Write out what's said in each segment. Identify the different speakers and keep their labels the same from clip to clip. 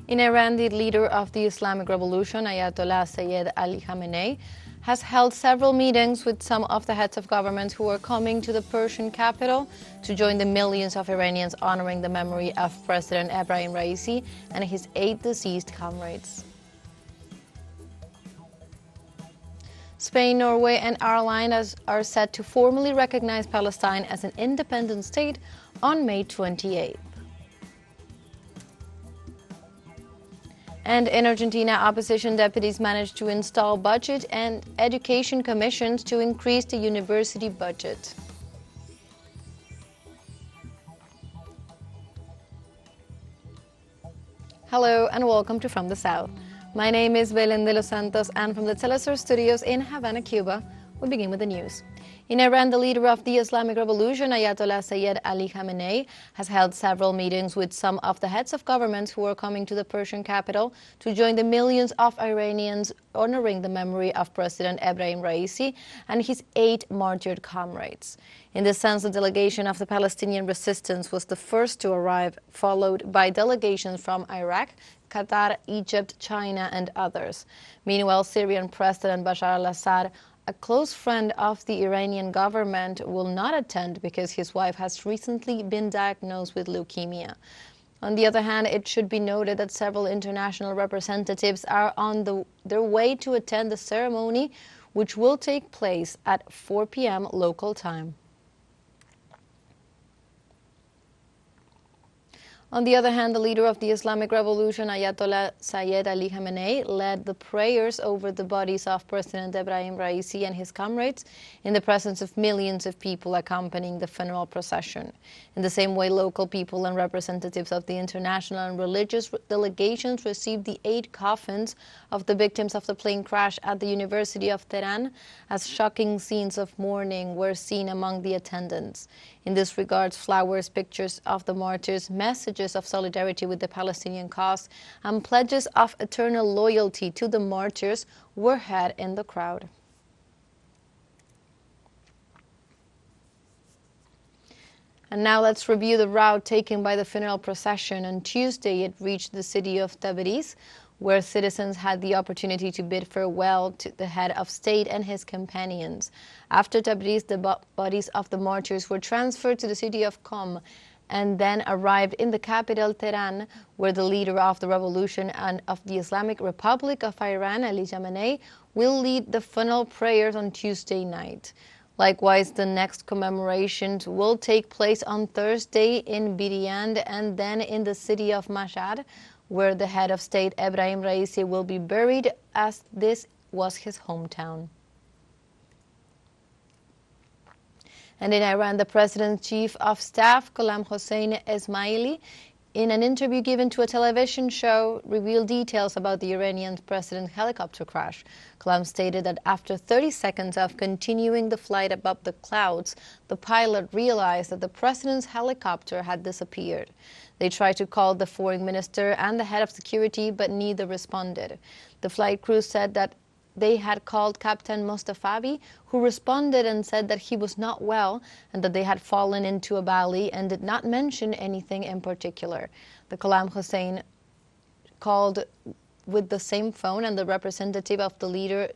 Speaker 1: In Iran, the leader of the Islamic Revolution, Ayatollah Sayyid Ali Khamenei, has held several meetings with some of the heads of governments who are coming to the Persian capital to join the millions of Iranians honoring the memory of President Ebrahim Raisi and his 8 deceased comrades. Spain, Norway, and Ireland are set to formally recognize Palestine as an independent state on May 28. And in Argentina, opposition deputies managed to install budget and education commissions to increase the university budget. Hello and welcome to From the South. My name is Belén de los Santos, and from the teleSUR studios in Havana, Cuba, we begin with the news. In Iran, the leader of the Islamic Revolution, Ayatollah Sayyid Ali Khamenei, has held several meetings with some of the heads of governments who are coming to the Persian capital to join the millions of Iranians honoring the memory of President Ebrahim Raisi and his 8 martyred comrades. In this sense, the delegation of the Palestinian resistance was the first to arrive, followed by delegations from Iraq, Qatar, Egypt, China, and others. Meanwhile, Syrian President Bashar al-Assad, a close friend of the Iranian government, will not attend because his wife has recently been diagnosed with leukemia. On the other hand, it should be noted that several international representatives are on their way to attend the ceremony, which will take place at 4 p.m. local time. On the other hand, the leader of the Islamic Revolution, Ayatollah Sayyid Ali Khamenei, led the prayers over the bodies of President Ebrahim Raisi and his comrades in the presence of millions of people accompanying the funeral procession. In the same way, local people and representatives of the international and religious delegations received the 8 coffins of the victims of the plane crash at the University of Tehran, as shocking scenes of mourning were seen among the attendants. In this regard, flowers, pictures of the martyrs, messages of solidarity with the Palestinian cause, and pledges of eternal loyalty to the martyrs were heard in the crowd. And now let's review the route taken by the funeral procession. On Tuesday, it reached the city of Tabriz, where citizens had the opportunity to bid farewell to the head of state and his companions. After Tabriz, the bodies of the martyrs were transferred to the city of Qom and then arrived in the capital, Tehran, where the leader of the revolution and of the Islamic Republic of Iran, Ali Khamenei, will lead the funeral prayers on Tuesday night. Likewise, the next commemorations will take place on Thursday in Biryand and then in the city of Mashhad, where the head of state, Ebrahim Raisi, will be buried, as this was his hometown. And in Iran, the president's chief of staff, Ghulam Hossein Esmaili, in an interview given to a television show, revealed details about the Iranian president's helicopter crash. Ghulam stated that after 30 seconds of continuing the flight above the clouds, the pilot realized that the president's helicopter had disappeared. They tried to call the foreign minister and the head of security, but neither responded. The flight crew said that they had called Captain Mostafavi, who responded and said that he was not well and that they had fallen into a valley, and did not mention anything in particular. The Ghulam Hossein called with the same phone, and the representative of the leader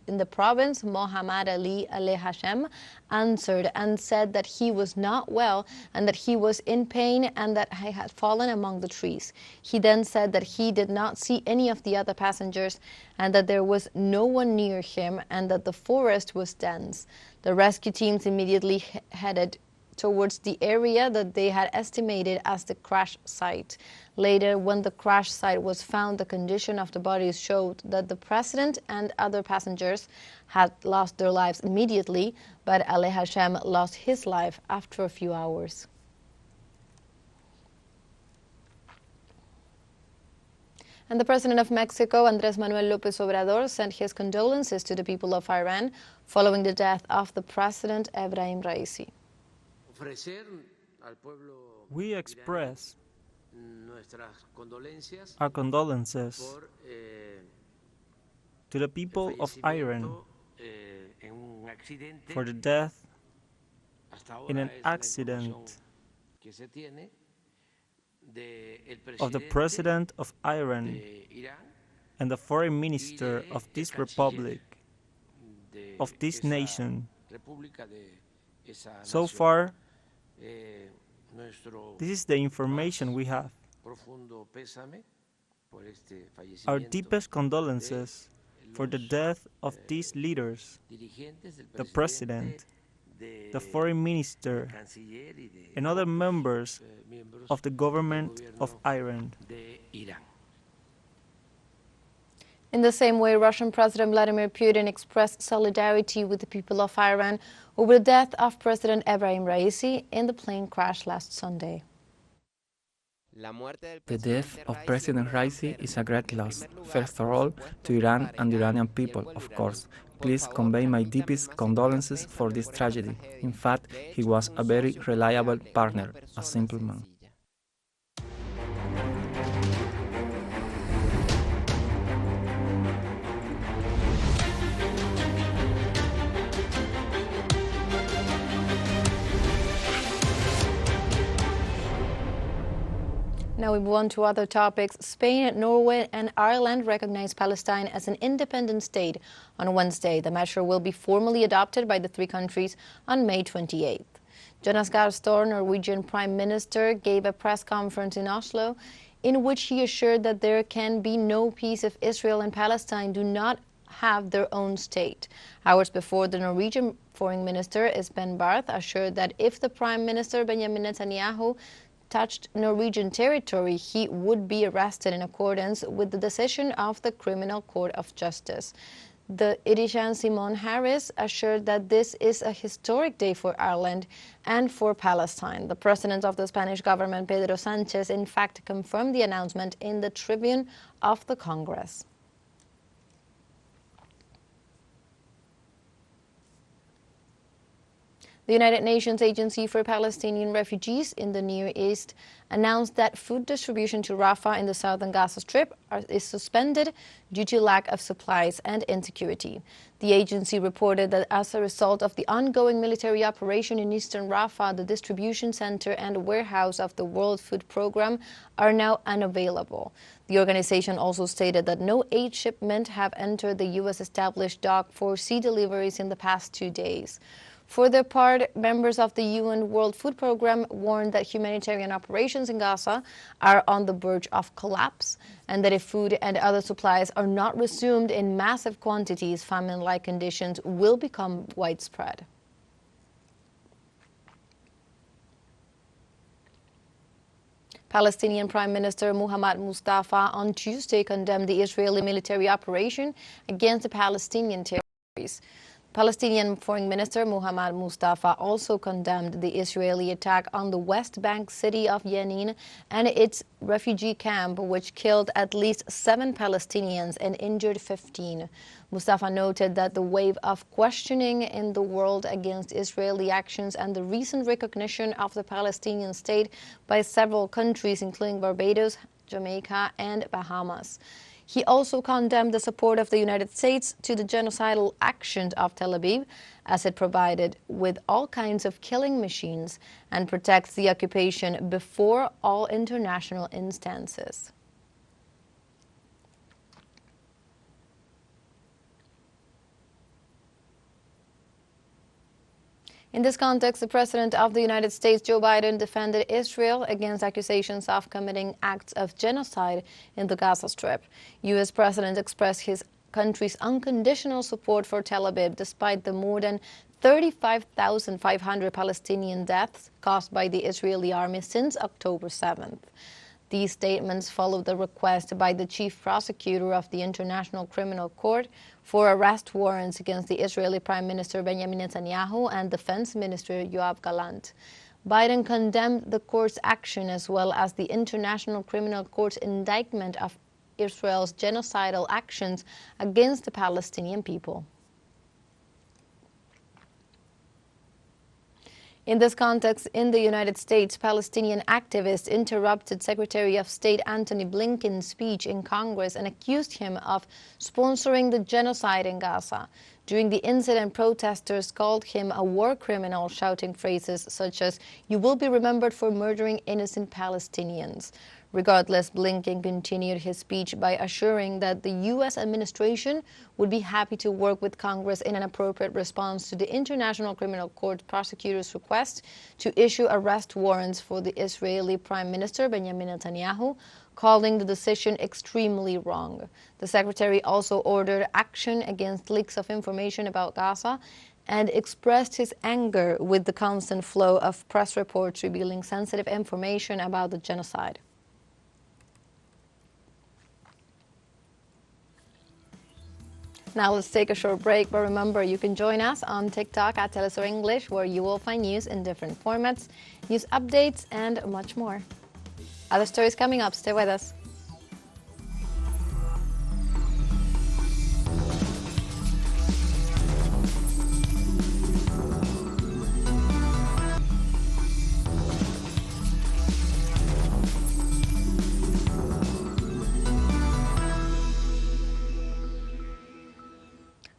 Speaker 1: in the province, Mohammad Ali Hashem, answered and said that he was not well and that he was in pain and that he had fallen among the trees. He then said that he did not see any of the other passengers and that there was no one near him and that the forest was dense. The rescue teams immediately headed towards the area that they had estimated as the crash site. Later, when the crash site was found, the condition of the bodies showed that the president and other passengers had lost their lives immediately, but Ali Hashem lost his life after a few hours. And the president of Mexico, Andrés Manuel López Obrador, sent his condolences to the people of Iran following the death of the president, Ebrahim Raisi.
Speaker 2: We express our condolences to the people of Iran for the death in an accident of the President of Iran and the Foreign Minister of this republic, of this nation. So far, this is the information we have. Our deepest condolences for the death of these leaders, the President, the Foreign Minister, and other members of the government of Iran.
Speaker 1: In the same way, Russian President Vladimir Putin expressed solidarity with the people of Iran over the death of President Ebrahim Raisi in the plane crash last Sunday.
Speaker 3: The death of President Raisi is a great loss, first of all, to Iran and the Iranian people, of course. Please convey my deepest condolences for this tragedy. In fact, he was a very reliable partner, a simple man.
Speaker 1: Now we move on to other topics. Spain, Norway and Ireland recognized Palestine as an independent state on Wednesday. The measure will be formally adopted by the three countries on May 28th. Jonas Gahr Støre, Norwegian Prime Minister, gave a press conference in Oslo in which he assured that there can be no peace if Israel and Palestine do not have their own state. Hours before, the Norwegian Foreign Minister, Espen Barth, assured that if the Prime Minister, Benjamin Netanyahu, touched Norwegian territory, he would be arrested in accordance with the decision of the Criminal Court of Justice. The Irijan Simon Harris assured that this is a historic day for Ireland and for Palestine. The president of the Spanish government, Pedro Sánchez, in fact confirmed the announcement in the Tribune of the Congress. The United Nations Agency for Palestinian Refugees in the Near East announced that food distribution to Rafah in the southern Gaza Strip is suspended due to lack of supplies and insecurity. The agency reported that as a result of the ongoing military operation in eastern Rafah, the distribution center and warehouse of the World Food Programme are now unavailable. The organization also stated that no aid shipment have entered the U.S.-established dock for sea deliveries in the past 2 days. For their part, members of the UN World Food Programme warned that humanitarian operations in Gaza are on the verge of collapse, and that if food and other supplies are not resumed in massive quantities, famine-like conditions will become widespread. Palestinian Prime Minister Mohammad Mustafa on Tuesday condemned the Israeli military operation against the Palestinian territories. Palestinian Foreign Minister Mohammad Mustafa also condemned the Israeli attack on the West Bank city of Jenin and its refugee camp, which killed at least 7 Palestinians and injured 15. Mustafa noted that the wave of questioning in the world against Israeli actions and the recent recognition of the Palestinian state by several countries, including Barbados, Jamaica, and Bahamas. He also condemned the support of the United States to the genocidal actions of Tel Aviv, as it provided with all kinds of killing machines and protects the occupation before all international instances. In this context, the President of the United States, Joe Biden, defended Israel against accusations of committing acts of genocide in the Gaza Strip. U.S. President expressed his country's unconditional support for Tel Aviv despite the more than 35,500 Palestinian deaths caused by the Israeli army since October 7th. These statements followed the request by the chief prosecutor of the International Criminal Court for arrest warrants against the Israeli Prime Minister Benjamin Netanyahu and Defense Minister Yoav Gallant. Biden condemned the court's action as well as the International Criminal Court's indictment of Israel's genocidal actions against the Palestinian people. In this context, in the United States, Palestinian activists interrupted Secretary of State Antony Blinken's speech in Congress and accused him of sponsoring the genocide in Gaza. During the incident, protesters called him a war criminal, shouting phrases such as, "You will be remembered for murdering innocent Palestinians." Regardless, Blinken continued his speech by assuring that the U.S. administration would be happy to work with Congress in an appropriate response to the International Criminal Court prosecutor's request to issue arrest warrants for the Israeli Prime Minister Benjamin Netanyahu, calling the decision extremely wrong. The secretary also ordered action against leaks of information about Gaza and expressed his anger with the constant flow of press reports revealing sensitive information about the genocide. Now let's take a short break, but remember you can join us on TikTok at teleSUR English, where you will find news in different formats, news updates, and much more. Other stories coming up. Stay with us.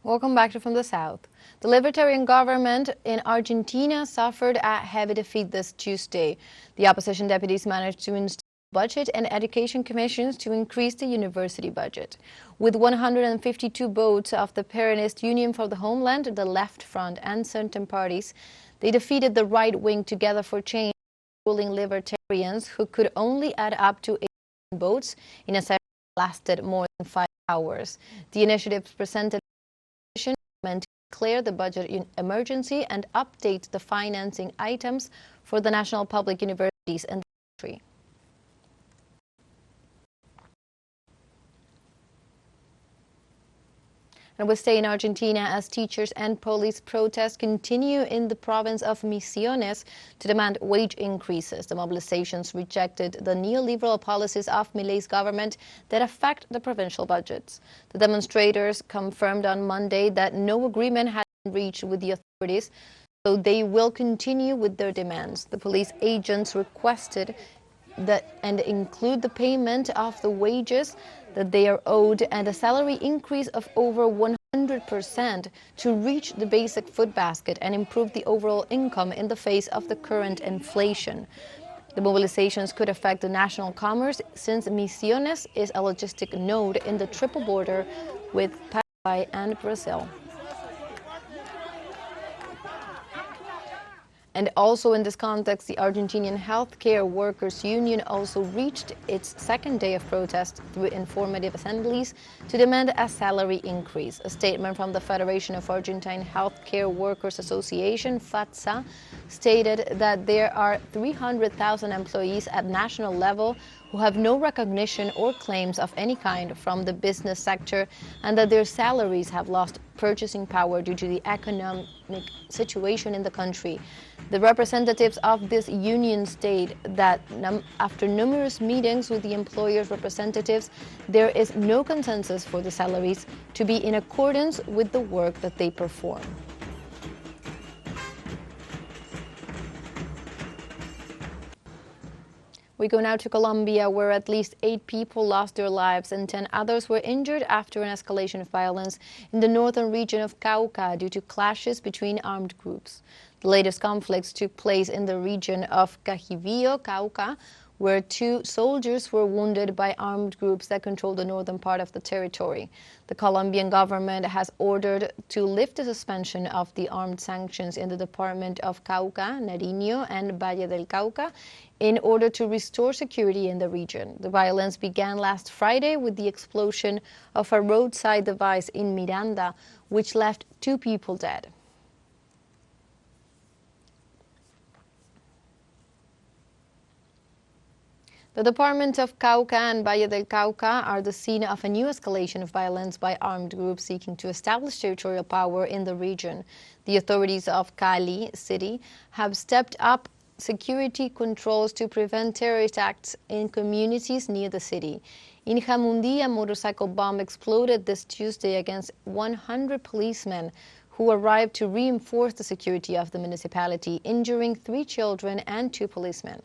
Speaker 1: Welcome back to From the South. The libertarian government in Argentina suffered a heavy defeat this Tuesday. The opposition deputies managed to install budget and education commissions to increase the university budget. With 152 votes of the Peronist Union for the Homeland, the Left Front, and certain parties, they defeated the right-wing Together for Change ruling libertarians, who could only add up to 18 votes in a session that lasted more than 5 hours. The initiatives presented meant to declare the budget emergency and update the financing items for the national public universities in the country. And we stay in Argentina as teachers and police protests continue in the province of Misiones to demand wage increases. The mobilizations rejected the neoliberal policies of Milei's government that affect the provincial budgets. The demonstrators confirmed on Monday that no agreement had been reached with the authorities, so they will continue with their demands. The police agents requested that and include the payment of the wages that they are owed and a salary increase of over 100% to reach the basic food basket and improve the overall income in the face of the current inflation. The mobilizations could affect the national commerce since Misiones is a logistic node in the triple border with Paraguay and Brazil. And also in this context, the Argentinian Healthcare Workers Union also reached its second day of protest through informative assemblies to demand a salary increase. A statement from the Federation of Argentine Healthcare Workers Association, FATSA, stated that there are 300,000 employees at national level who have no recognition or claims of any kind from the business sector, and that their salaries have lost purchasing power due to the economic situation in the country. The representatives of this union state that after numerous meetings with the employers' representatives, there is no consensus for the salaries to be in accordance with the work that they perform. We go now to Colombia, where at least 8 people lost their lives and 10 others were injured after an escalation of violence in the northern region of Cauca due to clashes between armed groups. The latest conflicts took place in the region of Cajibío, Cauca, where 2 soldiers were wounded by armed groups that control the northern part of the territory. The Colombian government has ordered to lift the suspension of the armed sanctions in the department of Cauca, Nariño, and Valle del Cauca in order to restore security in the region. The violence began last Friday with the explosion of a roadside device in Miranda, which left 2 people dead. The departments of Cauca and Valle del Cauca are the scene of a new escalation of violence by armed groups seeking to establish territorial power in the region. The authorities of Cali city have stepped up security controls to prevent terrorist acts in communities near the city. In Jamundí, a motorcycle bomb exploded this Tuesday against 100 policemen who arrived to reinforce the security of the municipality, injuring 3 children and 2 policemen.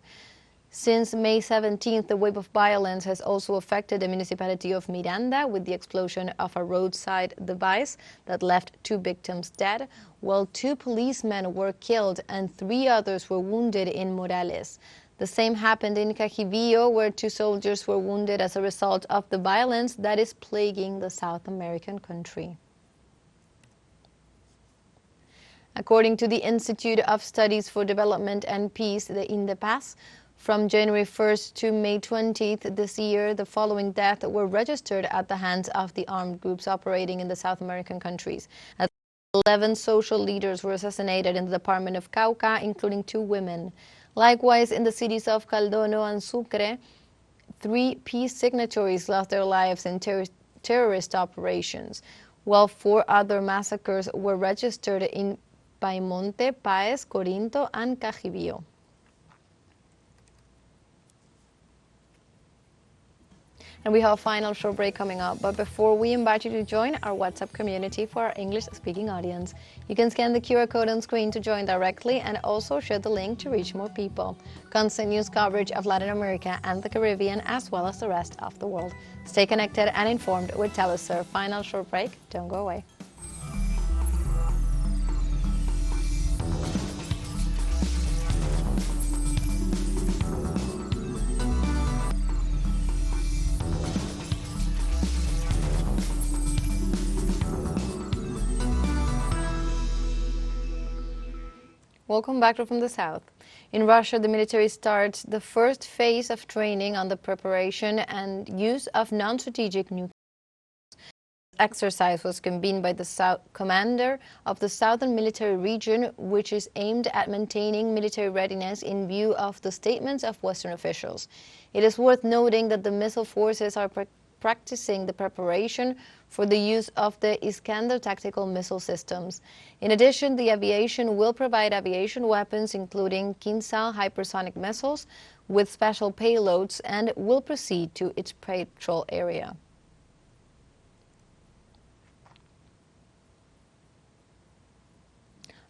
Speaker 1: Since May 17th, the wave of violence has also affected the municipality of Miranda with the explosion of a roadside device that left 2 victims dead, while 2 policemen were killed and 3 others were wounded in Morales. The same happened in Cajivillo, where 2 soldiers were wounded as a result of the violence that is plaguing the South American country. According to the Institute of Studies for Development and Peace, the INDEPAS, from January 1st to May 20th this year, the following deaths were registered at the hands of the armed groups operating in the South American countries. 11 social leaders were assassinated in the department of Cauca, including 2 women. Likewise, in the cities of Caldono and Sucre, 3 peace signatories lost their lives in terrorist operations, while 4 other massacres were registered in Paimonte, Paez, Corinto, and Cajivillo. And we have a final short break coming up, but before we invite you to join our WhatsApp community for our English-speaking audience. You can scan the QR code on screen to join directly and also share the link to reach more people. Constant news coverage of Latin America and the Caribbean, as well as the rest of the world. Stay connected and informed with teleSUR. Final short break. Don't go away. Welcome back from the south. In Russia, the military starts the first phase of training on the preparation and use of non-strategic nuclear. This exercise was convened by the commander of the Southern Military Region, which is aimed at maintaining military readiness in view of the statements of Western officials. It is worth noting that the missile forces are practicing the preparation for the use of the Iskander tactical missile systems. In addition, the aviation will provide aviation weapons, including Kinzhal hypersonic missiles with special payloads, and will proceed to its patrol area.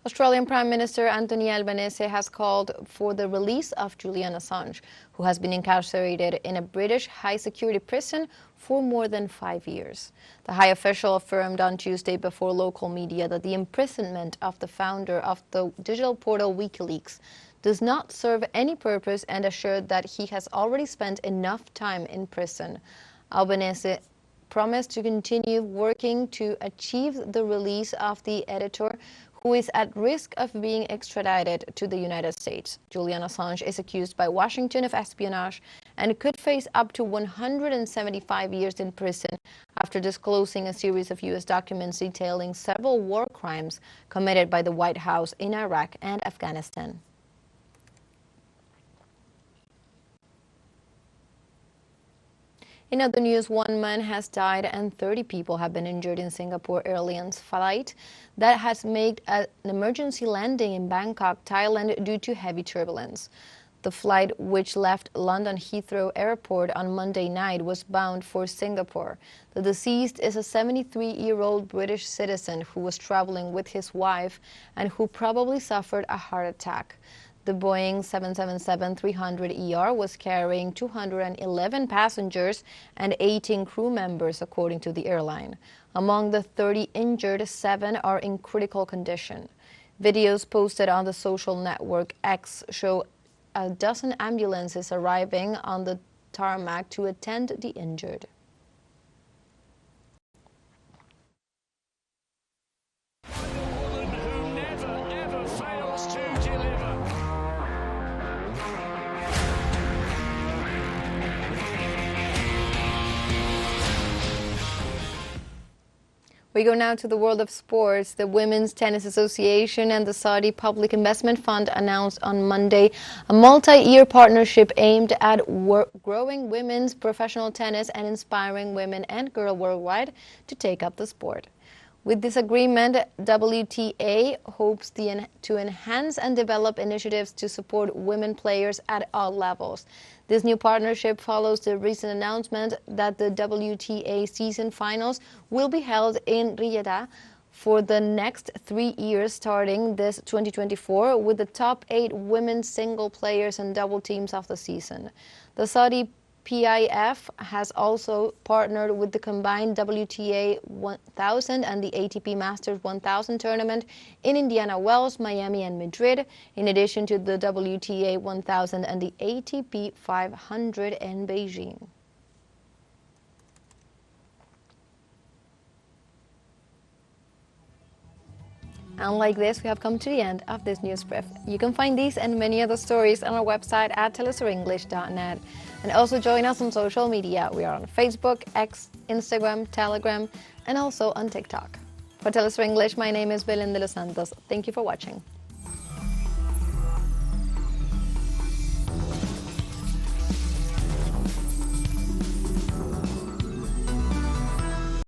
Speaker 1: Australian Prime Minister Anthony Albanese has called for the release of Julian Assange, who has been incarcerated in a British high-security prison for more than 5 years. The high official affirmed on Tuesday before local media that the imprisonment of the founder of the digital portal WikiLeaks does not serve any purpose, and assured that he has already spent enough time in prison. Albanese promised to continue working to achieve the release of the editor, who is at risk of being extradited to the United States. Julian Assange is accused by Washington of espionage and could face up to 175 years in prison after disclosing a series of U.S. documents detailing several war crimes committed by the White House in Iraq and Afghanistan. In other news, 1 man has died and 30 people have been injured in Singapore Airlines flight that has made an emergency landing in Bangkok, Thailand, due to heavy turbulence. The flight, which left London Heathrow Airport on Monday night, was bound for Singapore. The deceased is a 73-year-old British citizen who was traveling with his wife and who probably suffered a heart attack. The Boeing 777-300ER was carrying 211 passengers and 18 crew members, according to the airline. Among the 30 injured, 7 are in critical condition. Videos posted on the social network X show a dozen ambulances arriving on the tarmac to attend the injured. We go now to the world of sports. The Women's Tennis Association and the Saudi Public Investment Fund announced on Monday a multi-year partnership aimed at growing women's professional tennis and inspiring women and girls worldwide to take up the sport. With this agreement, WTA hopes to enhance and develop initiatives to support women players at all levels. This new partnership follows the recent announcement that the WTA season finals will be held in Riyadh for the next 3 years starting this 2024 with the top 8 women's single players and double teams of the season. The Saudi PIF has also partnered with the combined WTA 1000 and the ATP Masters 1000 tournament in Indiana Wells, Miami, and Madrid, in addition to the WTA 1000 and the ATP 500 in Beijing. And like this, we have come to the end of this news brief. You can find these and many other stories on our website at telesurenglish.net. And also join us on social media. We are on Facebook, X, Instagram, Telegram, and also on TikTok. For TeleSUR English, my name is Belén de los Santos. Thank you for watching.